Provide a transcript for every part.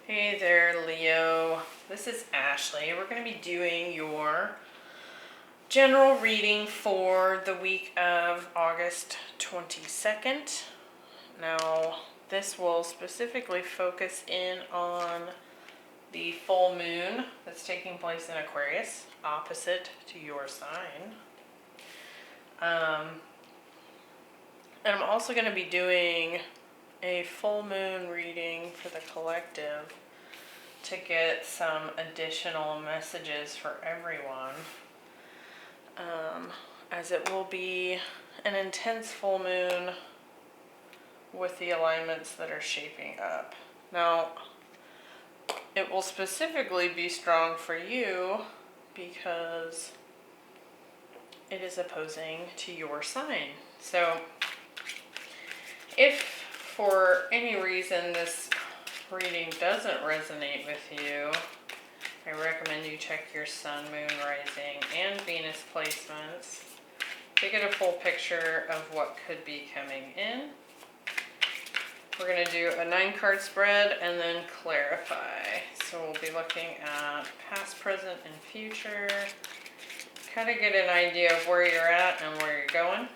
Hey there, Leo. This is Ashley. We're going to be doing your general reading for the week of August 22nd. Now, this will specifically focus in on the full moon that's taking place in Aquarius, opposite to your sign. And I'm also going to be doing a full moon reading for the collective to get some additional messages for everyone, as it will be an intense full moon with the alignments that are shaping up. Now, it will specifically be strong for you because it is opposing to your sign. So if for any reason this reading doesn't resonate with you, I recommend you check your sun, moon, rising, and Venus placements to get a full picture of what could be coming in. We're going to do a 9-card spread and then clarify. So we'll be looking at past, present, and future. Kind of get an idea of where you're at and where you're going.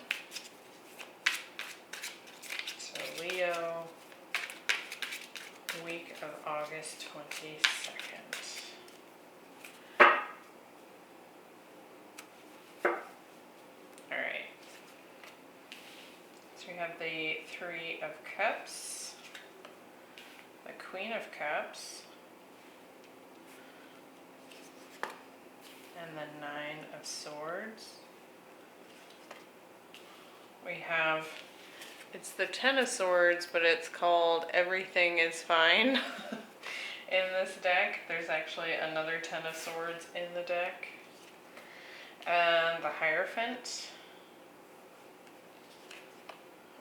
So Leo, week of August 22nd. Alright. So we have the 3 of Cups, the Queen of Cups, and the 9 of Swords. We have, it's the 10 of Swords, but it's called Everything is Fine. In this deck, there's actually another 10 of Swords in the deck. And the Hierophant.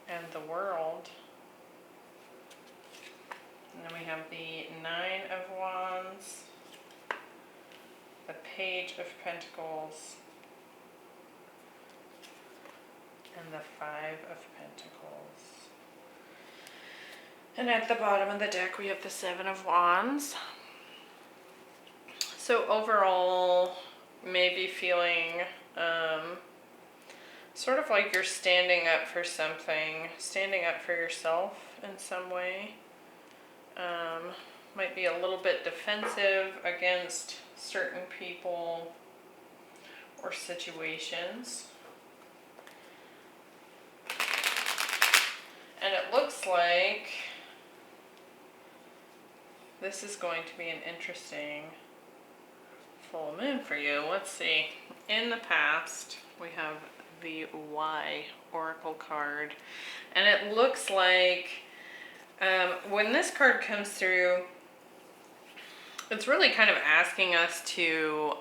And the World. And then we have the 9 of Wands. The Page of Pentacles. And the 5 of Pentacles. And at the bottom of the deck we have the 7 of Wands. So overall, maybe feeling sort of like you're standing up for something, standing up for yourself in some way. Might be a little bit defensive against certain people or situations. And it looks like this is going to be an interesting full moon for you. Let's see. In the past, we have the Y Oracle card. And it looks like when this card comes through, it's really kind of asking us to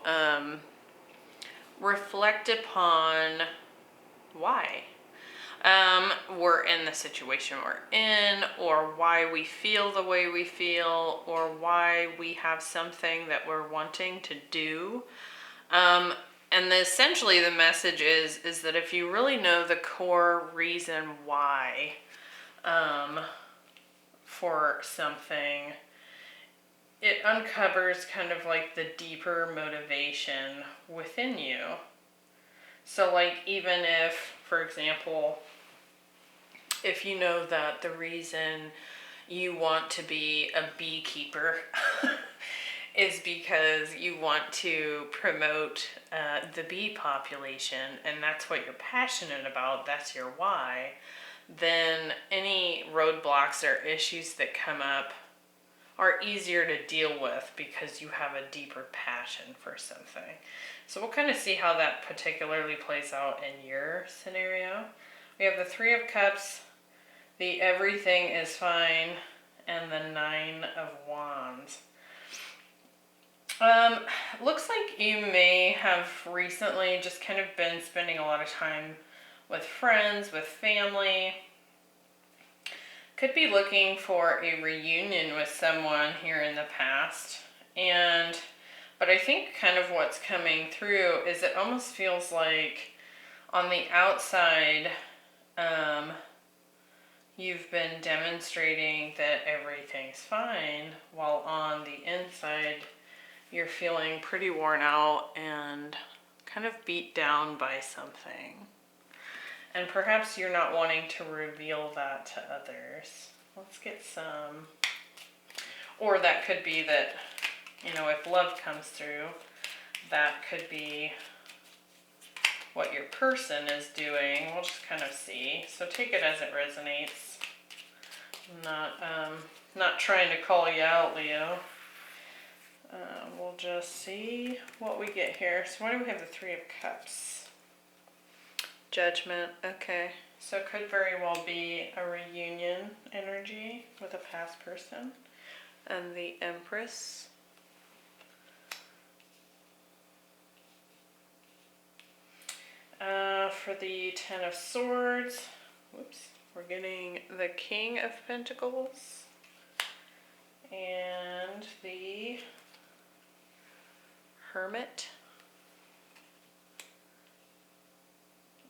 reflect upon why we're in the situation we're in, or why we feel the way we feel, or why we have something that we're wanting to do. And essentially the message is that if you really know the core reason why for something, it uncovers kind of like the deeper motivation within you. So like even if, for example, if you know that the reason you want to be a beekeeper is because you want to promote the bee population, and that's what you're passionate about, that's your why, then any roadblocks or issues that come up are easier to deal with because you have a deeper passion for something. So we'll kind of see how that particularly plays out in your scenario. We have the 3 of Cups, the Everything is Fine, and the 9 of Wands. Looks like you may have recently just kind of been spending a lot of time with friends, with family. Could be looking for a reunion with someone here in the past. But I think kind of what's coming through is it almost feels like on the outside, you've been demonstrating that everything's fine, while on the inside you're feeling pretty worn out and kind of beat down by something. And perhaps you're not wanting to reveal that to others. Let's get some. Or that could be that, you know, if love comes through, that could be what your person is doing. We'll just kind of see. So take it as it resonates. Not trying to call you out, Leo. We'll just see what we get here. So why do we have the Three of Cups? Judgment. Okay. So it could very well be a reunion energy with a past person. And the Empress. For the Ten of Swords, whoops, we're getting the King of Pentacles and the Hermit.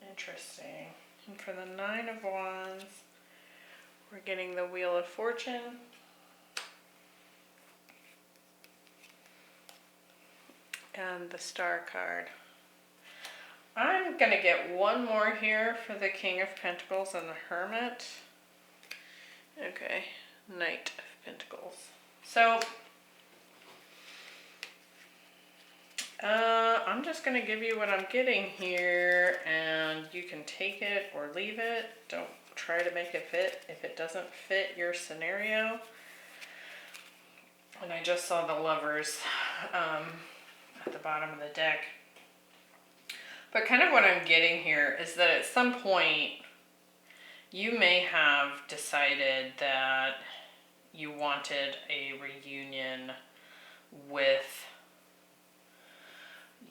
Interesting. And for the Nine of Wands, we're getting the Wheel of Fortune and the Star card. I'm going to get one more here for the King of Pentacles and the Hermit. Okay, Knight of Pentacles. So, I'm just going to give you what I'm getting here, and you can take it or leave it. Don't try to make it fit if it doesn't fit your scenario. And I just saw the Lovers at the bottom of the deck. But kind of what I'm getting here is that at some point you may have decided that you wanted a reunion with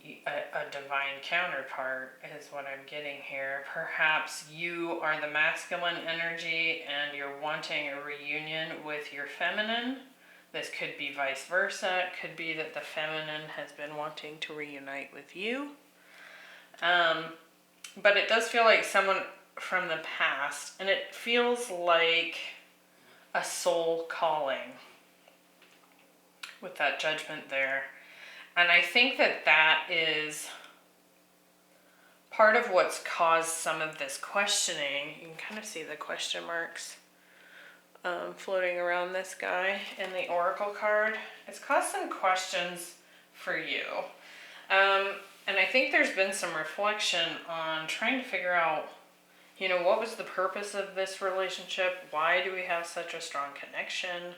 a divine counterpart is what I'm getting here. Perhaps you are the masculine energy and you're wanting a reunion with your feminine. This could be vice versa. It could be that the feminine has been wanting to reunite with you. But it does feel like someone from the past, and it feels like a soul calling with that Judgment there. And I think that that is part of what's caused some of this questioning. You can kind of see the question marks floating around this guy in the Oracle card. It's caused some questions for you. And I think there's been some reflection on trying to figure out, you know, what was the purpose of this relationship? Why do we have such a strong connection?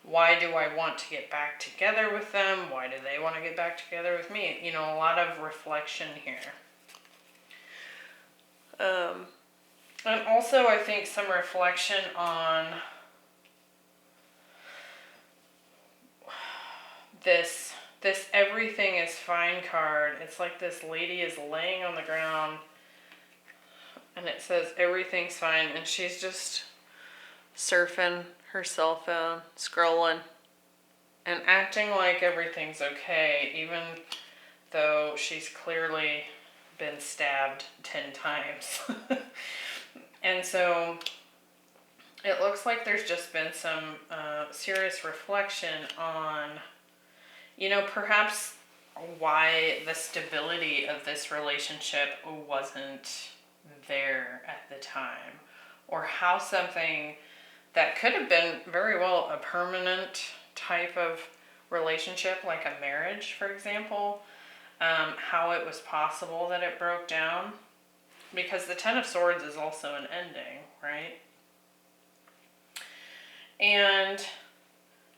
Why do I want to get back together with them? Why do they want to get back together with me? You know, a lot of reflection here. And also I think some reflection on this everything is fine card. It's like this lady is laying on the ground and it says everything's fine, and she's just surfing her cell phone, scrolling, and acting like everything's okay, even though she's clearly been stabbed 10 times. And so it looks like there's just been some serious reflection on, you know, perhaps why the stability of this relationship wasn't there at the time, or how something that could have been very well a permanent type of relationship, like a marriage, for example, how it was possible that it broke down. Because the Ten of Swords is also an ending, right? And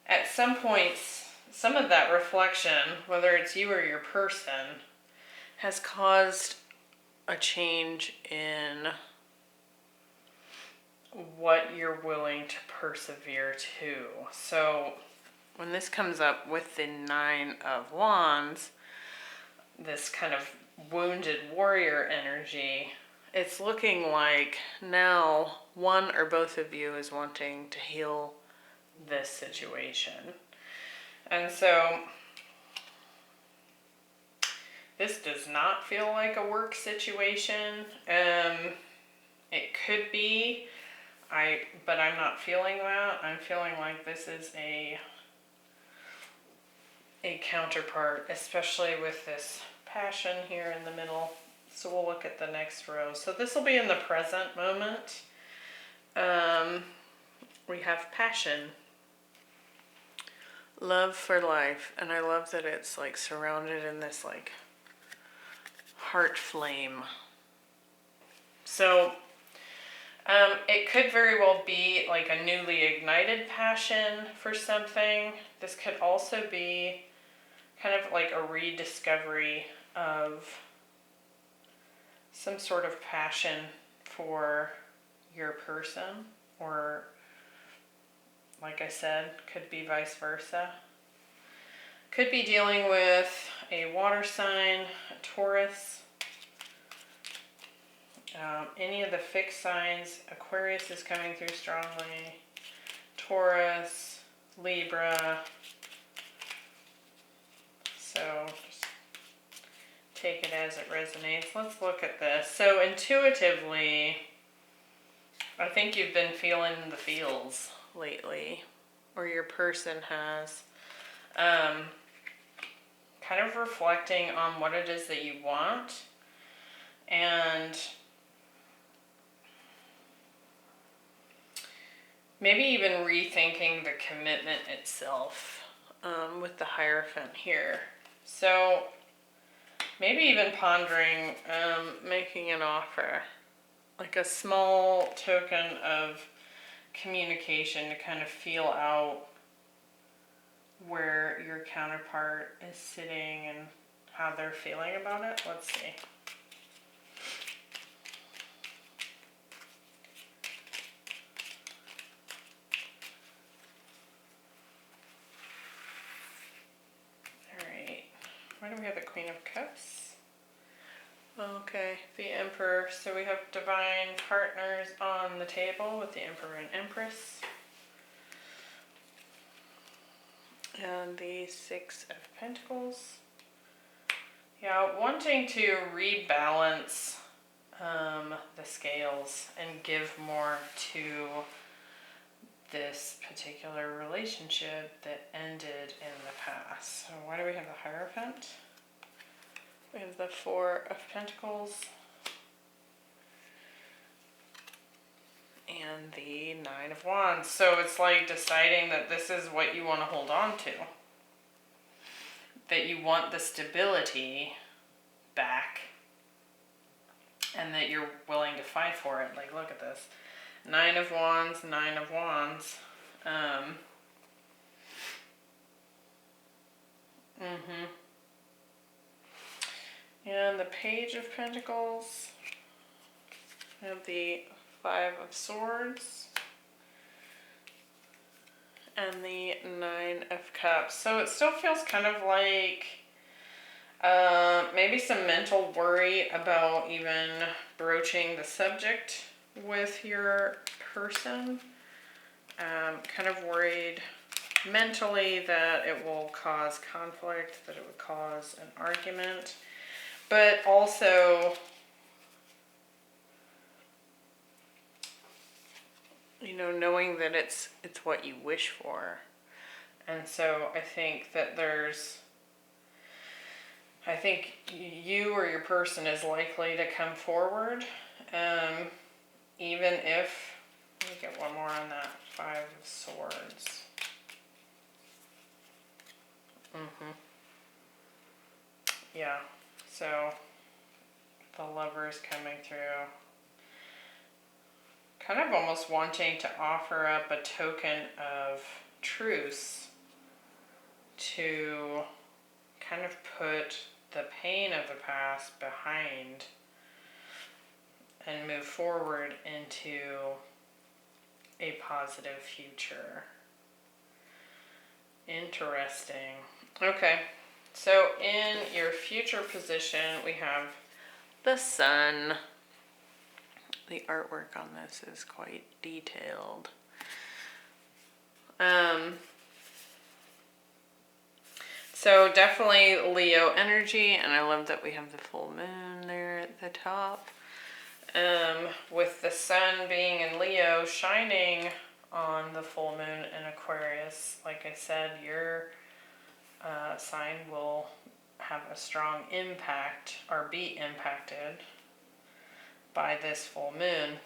at some points, some of that reflection, whether it's you or your person, has caused a change in what you're willing to persevere to. So when this comes up with the Nine of Wands, this kind of wounded warrior energy, it's looking like now one or both of you is wanting to heal this situation. And so this does not feel like a work situation. It could be. but I'm not feeling that. I'm feeling like this is a counterpart, especially with this passion here in the middle. So we'll look at the next row. So this will be in the present moment. We have passion, love for life, and I love that it's like surrounded in this like heart flame. So it could very well be like a newly ignited passion for something. This could also be kind of like a rediscovery of some sort of passion for your person, or like I said, could be vice versa. Could be dealing with a water sign, a Taurus, any of the fixed signs. Aquarius is coming through strongly, Taurus, Libra. So just take it as it resonates. Let's look at this. So intuitively, I think you've been feeling the feels lately, or your person has. Kind of reflecting on what it is that you want, and maybe even rethinking the commitment itself with the Hierophant here. So maybe even pondering making an offer, like a small token of communication to kind of feel out where your counterpart is sitting and how they're feeling about it. Let's see. Alright, why do we have the Queen of Cups? Okay, the Emperor. So we have divine partners on the table with the Emperor and Empress. And the Six of Pentacles. Yeah, wanting to rebalance the scales and give more to this particular relationship that ended in the past. So why do we have the Hierophant? We have the Four of Pentacles and the Nine of Wands. So it's like deciding that this is what you want to hold on to. That you want the stability back. And that you're willing to fight for it. Like, look at this. Nine of Wands, Nine of Wands. And the Page of Pentacles. We have the Five of Swords. And the Nine of Cups. So it still feels kind of like maybe some mental worry about even broaching the subject with your person. Kind of worried mentally that it will cause conflict, that it would cause an argument, but also, you know, knowing that it's what you wish for. And so I think that I think you or your person is likely to come forward, even if, let me get one more on that Five of Swords. Yeah, so the Lover's coming through. Kind of almost wanting to offer up a token of truce to kind of put the pain of the past behind and move forward into a positive future. Interesting. Okay, so in your future position, we have the Sun. The artwork on this is quite detailed. So definitely Leo energy, and I love that we have the full moon there at the top. With the sun being in Leo shining on the full moon in Aquarius, like I said, your sign will have a strong impact or be impacted by this full moon.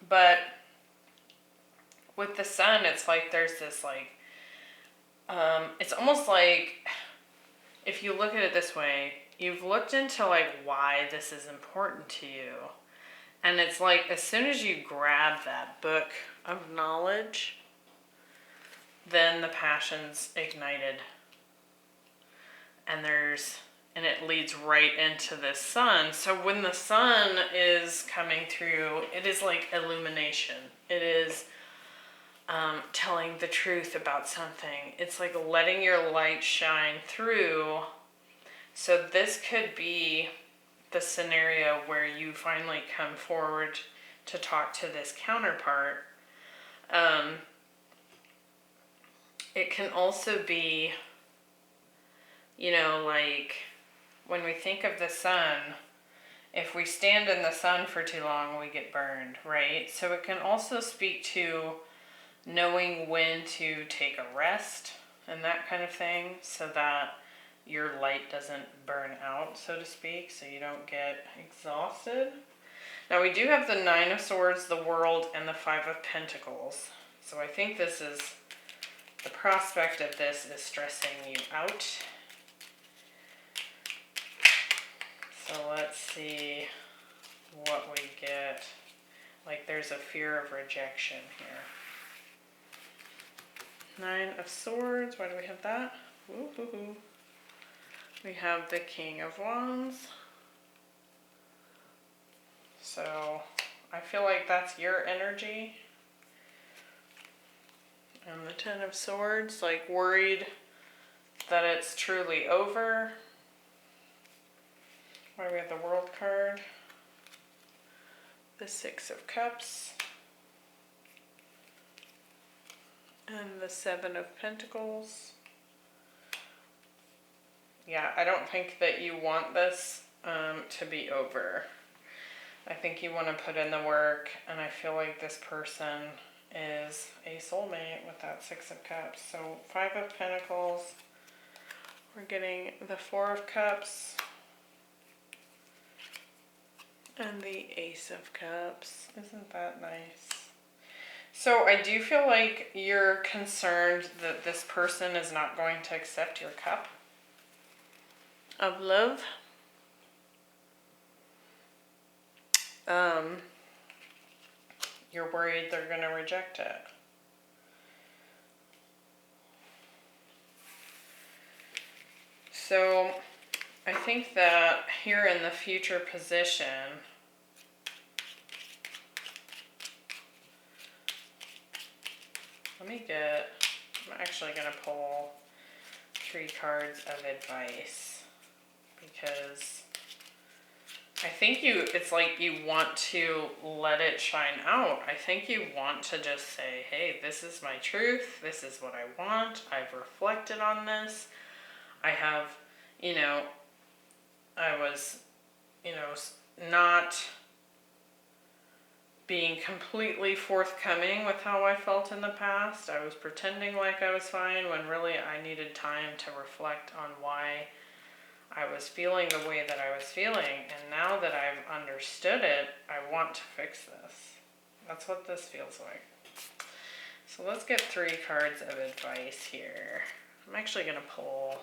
But with the sun, it's like there's this like, it's almost like, if you look at it this way, you've looked into like why this is important to you. And it's like, as soon as you grab that book of knowledge, then the passion's ignited. And it leads right into the sun. So when the sun is coming through, it is like illumination. It is telling the truth about something. It's like letting your light shine through. So this could be the scenario where you finally come forward to talk to this counterpart. It can also be, like when we think of the sun, if we stand in the sun for too long, we get burned, right? So it can also speak to knowing when to take a rest and that kind of thing, so that your light doesn't burn out, so to speak, so you don't get exhausted. Now we do have the Nine of Swords, the World, and the Five of Pentacles. So I think the prospect of this is stressing you out. So let's see what we get. Like there's a fear of rejection here. Nine of Swords, why do we have that? Woo-hoo-hoo. We have the King of Wands. So I feel like that's your energy. And the Ten of Swords, like worried that it's truly over. Why do we have the World card? The Six of Cups. And the Seven of Pentacles. Yeah, I don't think that you want this to be over. I think you want to put in the work, and I feel like this person is a soulmate with that Six of Cups. So Five of Pentacles, we're getting the Four of Cups, and the Ace of Cups. Isn't that nice? So I do feel like you're concerned that this person is not going to accept your cup of love. You're worried they're going to reject it. So I think that here in the future position, I'm actually going to pull 3 cards of advice, because I think it's like you want to let it shine out. I think you want to just say, hey, this is my truth. This is what I want. I've reflected on this. I have, I was, not being completely forthcoming with how I felt in the past. I was pretending like I was fine when really I needed time to reflect on why I was feeling the way that I was feeling. And now that I've understood it, I want to fix this. That's what this feels like. So let's get 3 cards of advice here. I'm actually going to pull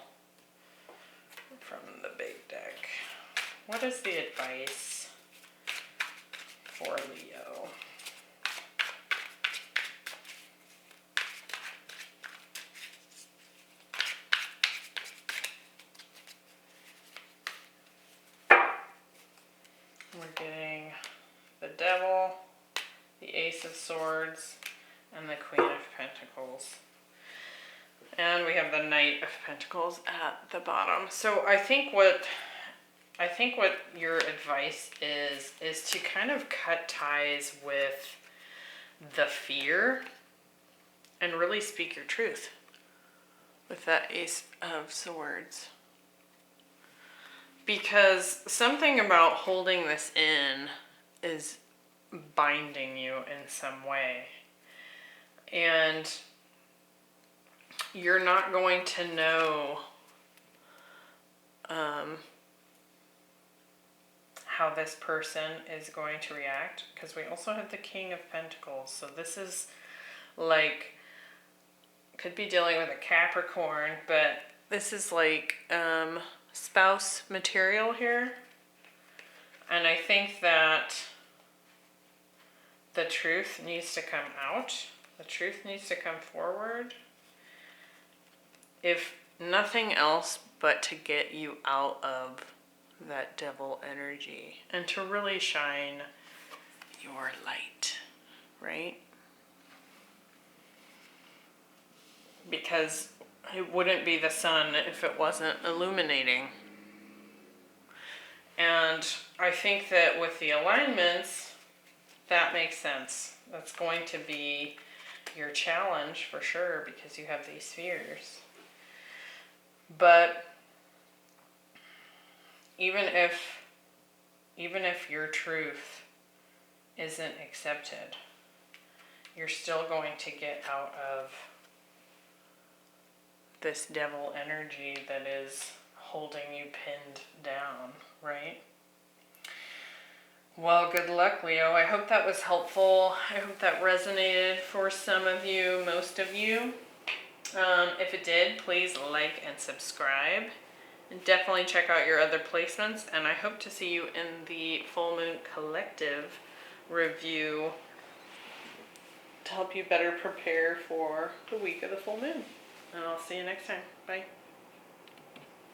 from the big deck. What is the advice for Leo? We're getting the Devil, the Ace of Swords, and the Queen of Pentacles. And we have the Knight of Pentacles at the bottom. So I think what your advice is to kind of cut ties with the fear and really speak your truth with that Ace of Swords. Because something about holding this in is binding you in some way. And you're not going to know how this person is going to react, because we also have the King of Pentacles. So this is like, could be dealing with a Capricorn, but this is like spouse material here. And I think that the truth needs to come out. The truth needs to come forward. If nothing else but to get you out of that devil energy and to really shine your light, right? Because it wouldn't be the sun if it wasn't illuminating. And I think that with the alignments, that makes sense. That's going to be your challenge for sure, because you have these fears. But even if your truth isn't accepted, you're still going to get out of this devil energy that is holding you pinned down, right? Well, good luck, Leo. I hope that was helpful. I hope that resonated for some of you, most of you. If it did, please like and subscribe. And definitely check out your other placements. And I hope to see you in the Full Moon Collective review to help you better prepare for the week of the full moon. And I'll see you next time. Bye.